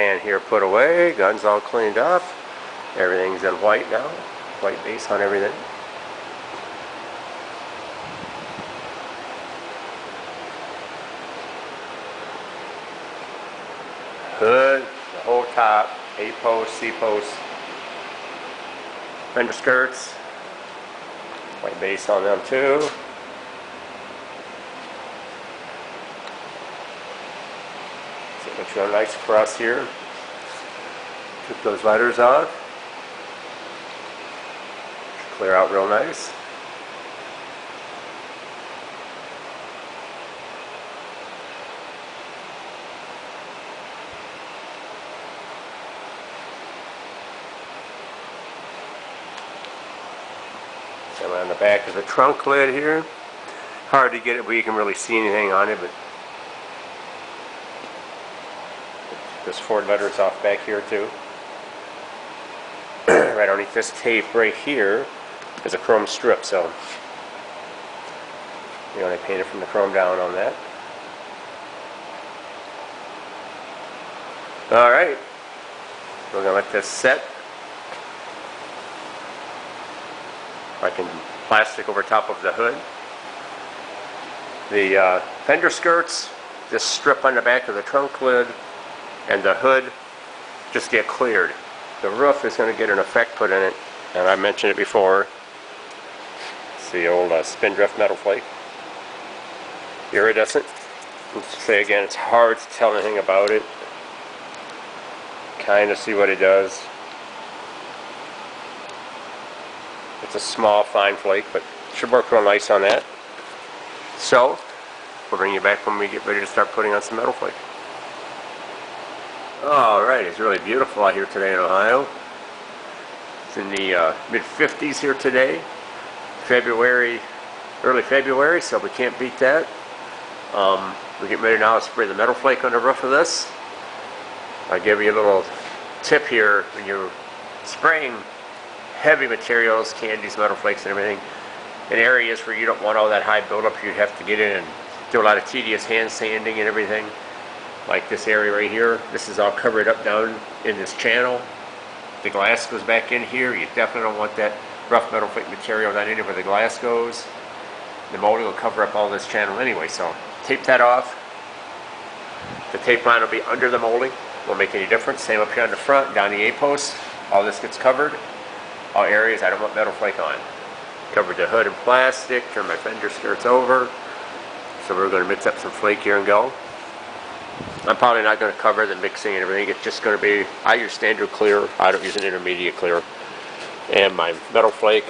fan here put away, gun's all cleaned up, everything's in white now, white base on everything. Hood, the whole top, A-post, C-post, fender skirts, white base on them too. So it looks real nice for us here. Took those letters off. Clear out real nice. And on the back of the trunk lid here. Hard to get it where you can really see anything on it, but this Ford letters off back here too. Right underneath this tape right here is a chrome strip, so you know, they painted from the chrome down on that. Alright, we're going to let this set. Like in plastic over top of the hood. The fender skirts, this strip on the back of the trunk lid, and the hood just get cleared. The roof is going to get an effect put in it, and I mentioned it before. It's the old Spindrift Metalflake. Iridescent. Let's say again, it's hard to tell anything about it. Kind of see what it does. It's a small, fine flake, but it should work real nice on that. So, we'll bring you back when we get ready to start putting on some Metalflake. Alright, it's really beautiful out here today in Ohio. It's in the mid-50s here today. Early February, so we can't beat that. We're getting ready now to spray the Metalflake on the roof of this. I'll give you a little tip here when you're spraying heavy materials, candies, Metalflakes, and everything, in areas where you don't want all that high buildup. You'd have to get in and do a lot of tedious hand sanding and everything. Like this area right here, this is all covered up down in this channel. The glass goes back in here. You definitely don't want that rough Metalflake material down in here where the glass goes. The molding will cover up all this channel anyway, so tape that off. The tape line will be under the molding. Won't make any difference. Same up here on the front, down the A-post. All this gets covered. All areas I don't want Metalflake on. Covered the hood in plastic, turn my fender skirts over. So we're going to mix up some flake here and go. I'm probably not going to cover the mixing and everything. It's just going to be, I use standard clear. I don't use an intermediate clear. And my Metalflake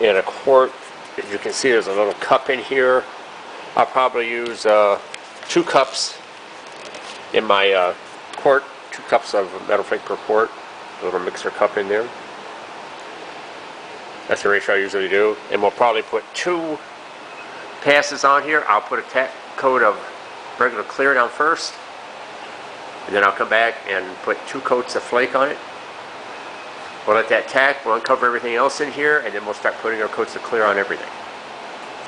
in a quart. As you can see, there's a little cup in here. I'll probably use 2 cups in my quart. 2 cups of Metalflake per quart. A little mixer cup in there. That's the ratio I usually do. And we'll probably put 2 passes on here. I'll put a coat of regular clear down first. And then I'll come back and put 2 coats of flake on it. We'll let that tack. We'll uncover everything else in here. And then we'll start putting our coats of clear on everything.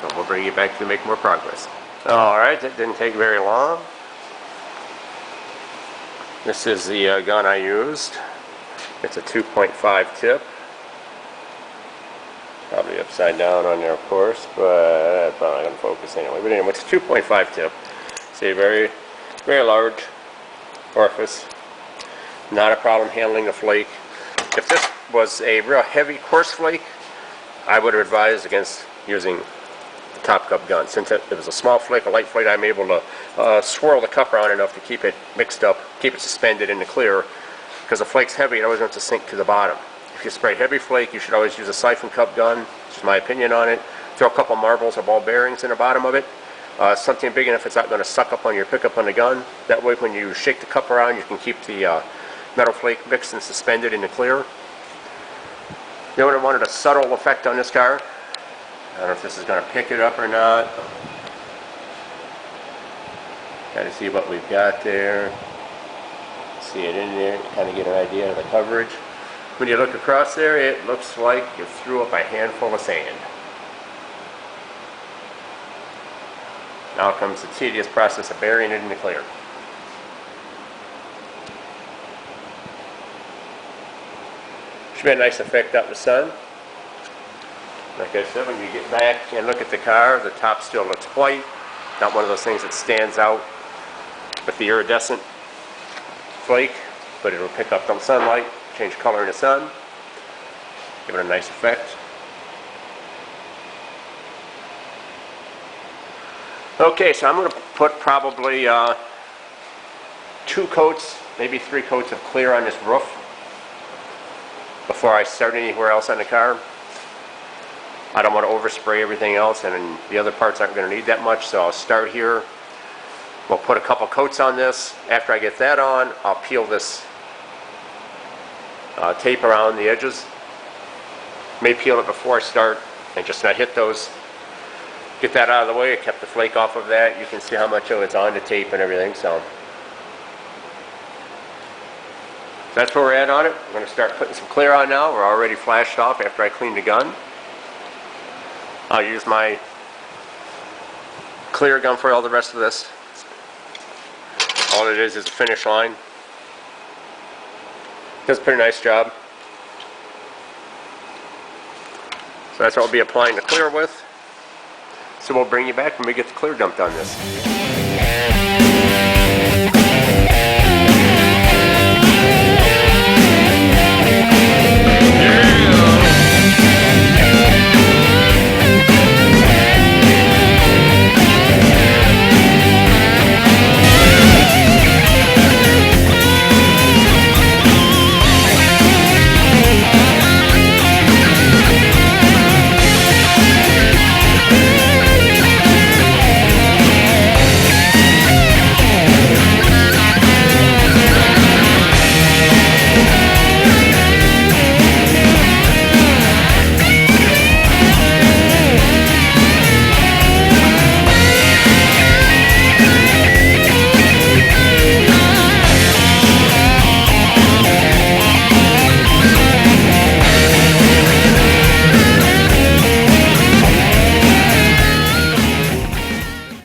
So we'll bring you back to make more progress. Alright, that didn't take very long. This is the gun I used. It's a 2.5 tip. Probably upside down on there, of course, but I'm probably not going to focus anyway. But anyway, it's a 2.5 tip. See, very, very large orifice. Not a problem handling the flake. If this was a real heavy, coarse flake, I would have advised against using the top cup gun. Since it was a small flake, a light flake, I'm able to swirl the cup around enough to keep it mixed up, keep it suspended in the clear. Because the flake's heavy, it always wants to sink to the bottom. If you spray heavy flake, you should always use a siphon cup gun. This is my opinion on it. Throw a couple marbles or ball bearings in the bottom of it. Something big enough it's not going to suck up on your pickup on the gun. That way when you shake the cup around, you can keep the Metalflake mixed and suspended in the clear. You know what, I wanted a subtle effect on this car. I don't know if this is going to pick it up or not. Kind of see what we've got there. See it in there, kind of get an idea of the coverage. When you look across there, it looks like you threw up a handful of sand. Now comes the tedious process of burying it in the clear. Should be a nice effect out in the sun. Like I said, when you get back and look at the car, the top still looks white. Not one of those things that stands out with the iridescent flake, but it'll pick up some sunlight, change color in the sun, give it a nice effect. Okay, so I'm going to put probably 2 coats, maybe 3 coats of clear on this roof before I start anywhere else on the car. I don't want to overspray everything else, and the other parts aren't going to need that much, so I'll start here. We'll put a couple coats on this. After I get that on, I'll peel this tape around the edges. May peel it before I start and just not hit those. Get that out of the way. I kept the flake off of that. You can see how much of it's on the tape and everything. So that's where we're at on it. I'm going to start putting some clear on now. We're already flashed off after I cleaned the gun. I'll use my clear gun for all the rest of this. All it is a finish line. Does a pretty nice job. So that's what we'll be applying the clear with. So we'll bring you back when we get the clear dumped on this.